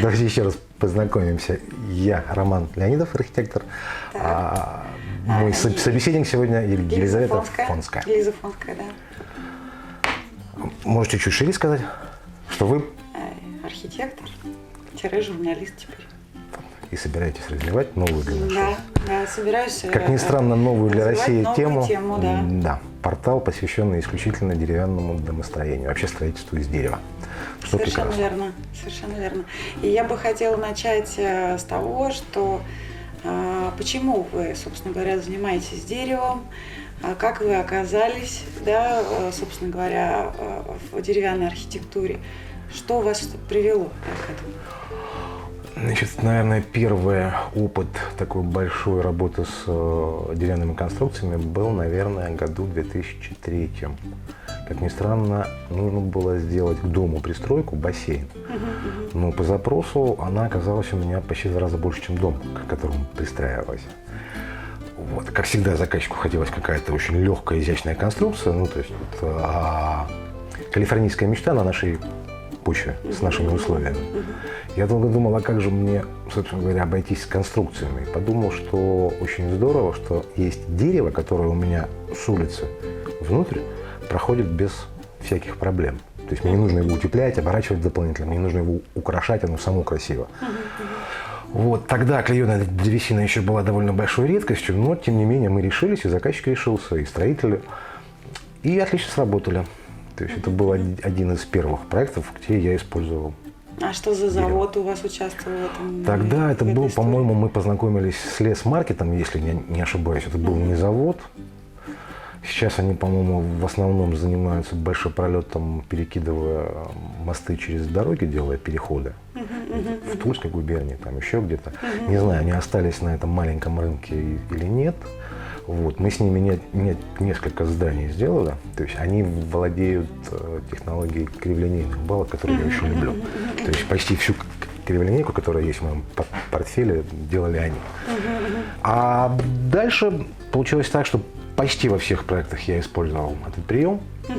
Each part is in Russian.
Давайте еще раз познакомимся. Я Роман Леонидов, архитектор. Мой собеседник сегодня Елизавета Фонская. Лиза Фонская, да. Можете чуть шире сказать, что вы... Архитектор-журналист теперь. И собираетесь развивать новую для нас. Да, собираюсь. Как ни странно, новую для России тему. Да. Портал, посвященный исключительно деревянному домостроению, вообще строительству из дерева. Что совершенно прекрасно. верно, совершенно верно. И я бы хотела начать с того, что почему вы, собственно говоря, занимаетесь деревом, как вы оказались, да, собственно говоря, в деревянной архитектуре, что вас привело к этому? Значит, наверное, первый опыт такой большой работы с деревянными конструкциями был, наверное, году 2003. Как ни странно, нужно было сделать к дому пристройку, бассейн. Но по запросу она оказалась у меня почти в 2 раза больше, чем дом, к которому пристраивалась. Вот. Как всегда, заказчику хотелось какая-то очень легкая, изящная конструкция. Ну, то есть калифорнийская мечта на нашей почве, с нашими условиями. Я долго думал, а как же мне, собственно говоря, обойтись с конструкциями. И подумал, что очень здорово, что есть дерево, которое у меня с улицы внутрь проходит без всяких проблем. То есть мне не нужно его утеплять, оборачивать дополнительно, мне не нужно его украшать, оно само красиво. Вот тогда клееная древесина еще была довольно большой редкостью, но тем не менее мы решились, и заказчик решился, и строители, и отлично сработали. То есть это был один из первых проектов, где я использовал. А что за завод у вас участвовал в этом? Тогда это был, по-моему, мы познакомились с лесмаркетом, если не ошибаюсь. Это был не завод. Сейчас они, по-моему, в основном занимаются большепролетом, перекидывая мосты через дороги, делая переходы. В Тульской губернии, там еще где-то. Не знаю, они остались на этом маленьком рынке или нет. Вот. Мы с ними несколько зданий сделали. То есть они владеют технологией криволинейных балок, которые я очень люблю. То есть почти всю криволинейку, которая есть в моем портфеле, делали они. А дальше получилось так, что почти во всех проектах я использовал этот прием. То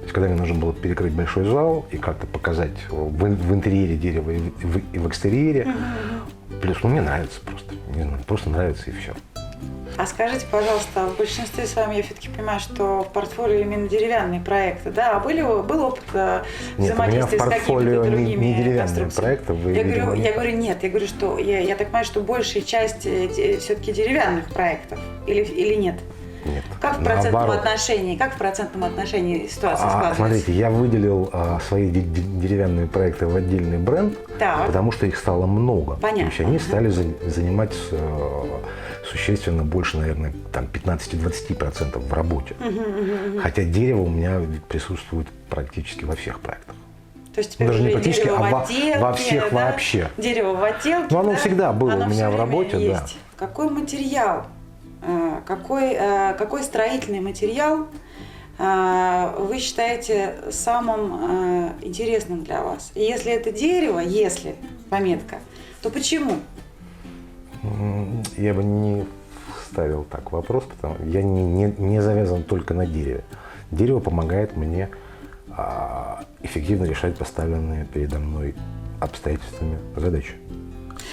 есть, когда мне нужно было перекрыть большой зал и как-то показать в интерьере дерево и в экстерьере. Плюс, мне нравится просто. Не знаю, просто нравится и все. А скажите, пожалуйста, в большинстве своем я все-таки понимаю, что в портфолио именно деревянные проекты, да? А был опыт взаимодействия с какими-то другими конструкциями? Я говорю, нет, я говорю, что я так понимаю, что большая часть все-таки деревянных проектов или нет? Нет. Как в процентном отношении ситуация складывается? Смотрите, я выделил свои деревянные проекты в отдельный бренд, потому что их стало много. Понятно. То есть они стали занимать существенно больше, наверное, там 15-20% в работе. Хотя дерево у меня присутствует практически во всех проектах. То есть теперь даже не практически, во всех, да? Вообще. Дерево в отделке. Но оно всегда было у меня в работе, есть. Да. Какой материал, какой строительный материал вы считаете самым интересным для вас? И если это дерево, пометка, то почему? Я бы не ставил так вопрос, потому что я не завязан только на дереве. Дерево помогает мне эффективно решать поставленные передо мной обстоятельствами задачи.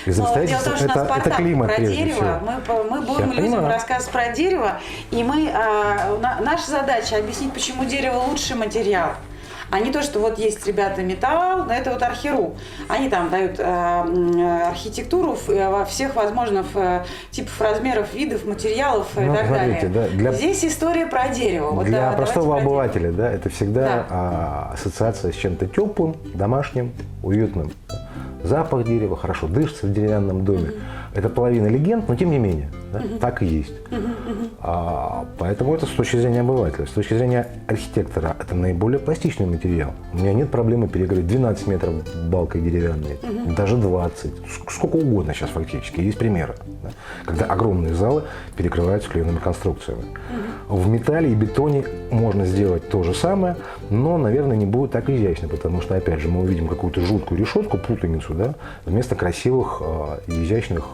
Из обстоятельств это климат, про прежде дерево. всего. Мы будем людям рассказывать про дерево, и наша задача объяснить, почему дерево лучший материал. А не то, что вот есть, ребята, металл, но это вот Архиру. Они там дают архитектуру во всех возможных типов, размеров, видов, материалов и так далее. Да, здесь история про дерево. Для простого обывателя, да, это всегда ассоциация с чем-то теплым, домашним, уютным. Запах дерева, хорошо дышится в деревянном доме. Это половина легенд, но тем не менее, да, так и есть. Поэтому это с точки зрения обывателя. С точки зрения архитектора это наиболее пластичный материал. У меня нет проблемы перекрыть 12 метров балкой деревянной, даже 20, сколько угодно сейчас фактически. Есть примеры, да, когда огромные залы перекрываются клееными конструкциями. В металле и бетоне можно сделать то же самое, но, наверное, не будет так изящно, потому что, опять же, мы увидим какую-то жуткую решетку, путаницу, да, вместо красивых и изящных,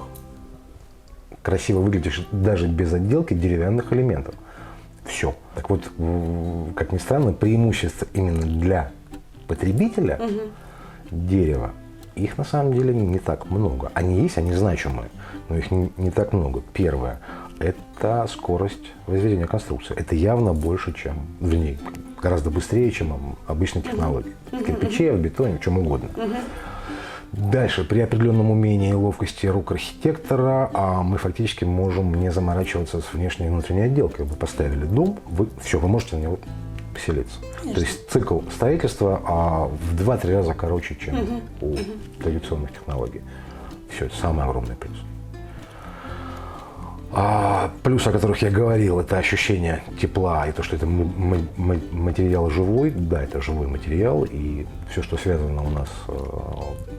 красиво выглядящих даже без отделки деревянных элементов. Все. Так вот, как ни странно, преимущество именно для потребителя дерева Их на самом деле не так много. Они есть, они значимые, но их не так много. Первое – это скорость возведения конструкции. Это явно больше, чем, вернее, гораздо быстрее, чем обычные технологии. В кирпиче, в бетоне, в чем угодно. Дальше, при определенном умении и ловкости рук архитектора, мы фактически можем не заморачиваться с внешней и внутренней отделкой. Вы поставили дом, вы можете на него поселиться. Конечно. То есть цикл строительства в 2-3 раза короче, чем у традиционных технологий. Все, это самый огромный плюс. Плюс, о которых я говорил, это ощущение тепла и то, что это материал живой. Да, это живой материал, и все, что связано у нас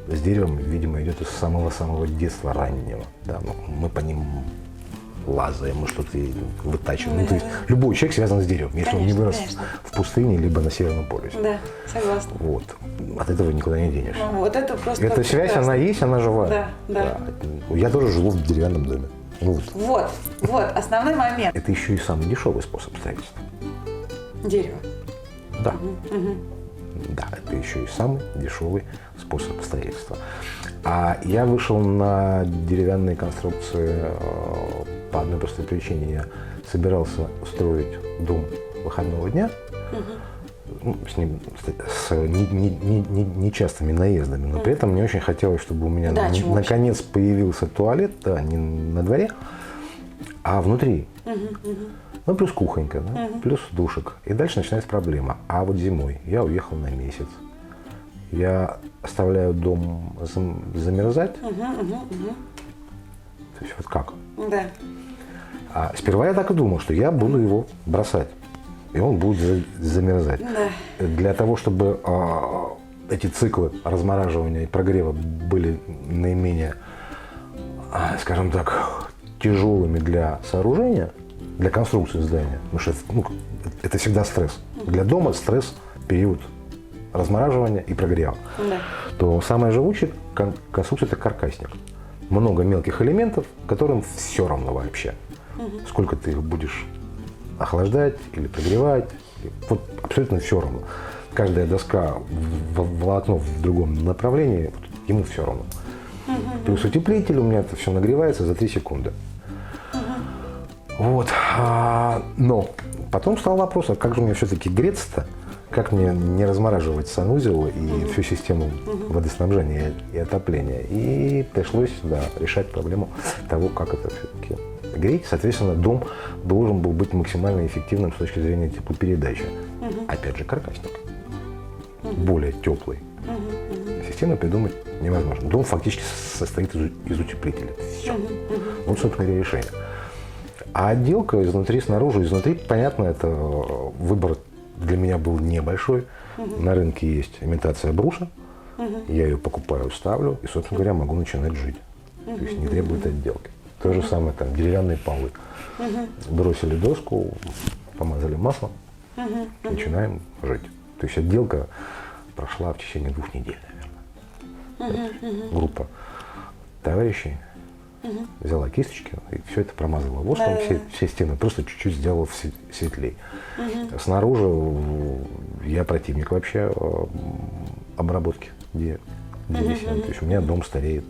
с деревом, видимо, идет из самого-самого детства раннего. Да? Мы по ним лазаем, мы что-то вытачиваем. Ну, то есть любой человек связан с деревом, если он не вырос в пустыне либо на Северном полюсе. Да, согласна. Вот. От этого никуда не денешься. Ну, вот это просто Эта связь, прекрасно. она есть, она живая. Да. Я тоже живу в деревянном доме. Ну, Вот, основной момент. это еще и самый дешевый способ строительства. Дерево. Да. Да, это еще и самый дешевый способ строительства. А я вышел на деревянные конструкции по одной простой причине. Я собирался строить дом выходного дня, с ним с нечастыми наездами, но при этом мне очень хотелось, чтобы у меня наконец появился туалет, да, не на дворе, а внутри. Ну, плюс кухонька, да, плюс душик. И дальше начинается проблема. А вот зимой я уехал на месяц. Я оставляю дом замерзать. То есть вот как? Да. Сперва я так и думал, что я буду его бросать. И он будет замерзать. Да. Для того, чтобы эти циклы размораживания и прогрева были наименее, скажем так, тяжелыми для сооружения, для конструкции здания, потому что это всегда стресс. Для дома стресс – период размораживания и прогрева. Да. То самая живучая конструкция – это каркасник. Много мелких элементов, которым все равно вообще. Сколько ты их будешь охлаждать или прогревать, вот абсолютно все равно. Каждая доска волокно в другом направлении, ему все равно. Плюс утеплитель, у меня это все нагревается за 3 секунды. Вот. Но потом стал вопрос, а как же мне все-таки греться-то? Как мне не размораживать санузел и всю систему водоснабжения и отопления? И пришлось, решать проблему того, как это все-таки греть. Соответственно, дом должен был быть максимально эффективным с точки зрения теплопередачи. Опять же, каркасник. Более теплый. Систему придумать невозможно. Дом фактически состоит из утеплителя. Все. Вот, собственно говоря, решение. А отделка изнутри, снаружи, изнутри, понятно, это выбор для меня был небольшой. На рынке есть имитация бруса. Я ее покупаю, ставлю и, собственно говоря, могу начинать жить. То есть не требует отделки. То же самое там деревянные полы. Бросили доску, помазали маслом, начинаем жить. То есть отделка прошла в течение 2 недель, наверное. Группа товарищей взяла кисточки и все это промазала воском, все стены просто чуть-чуть сделала светлее. Снаружи я противник вообще обработки древесины. То есть у меня дом стареет.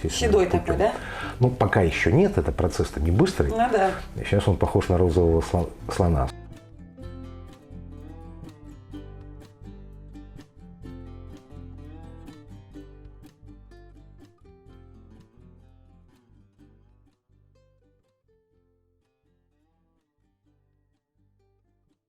Седой такой, да? Ну, пока еще нет, это процесс-то не быстрый. Ну да. Сейчас он похож на розового слона.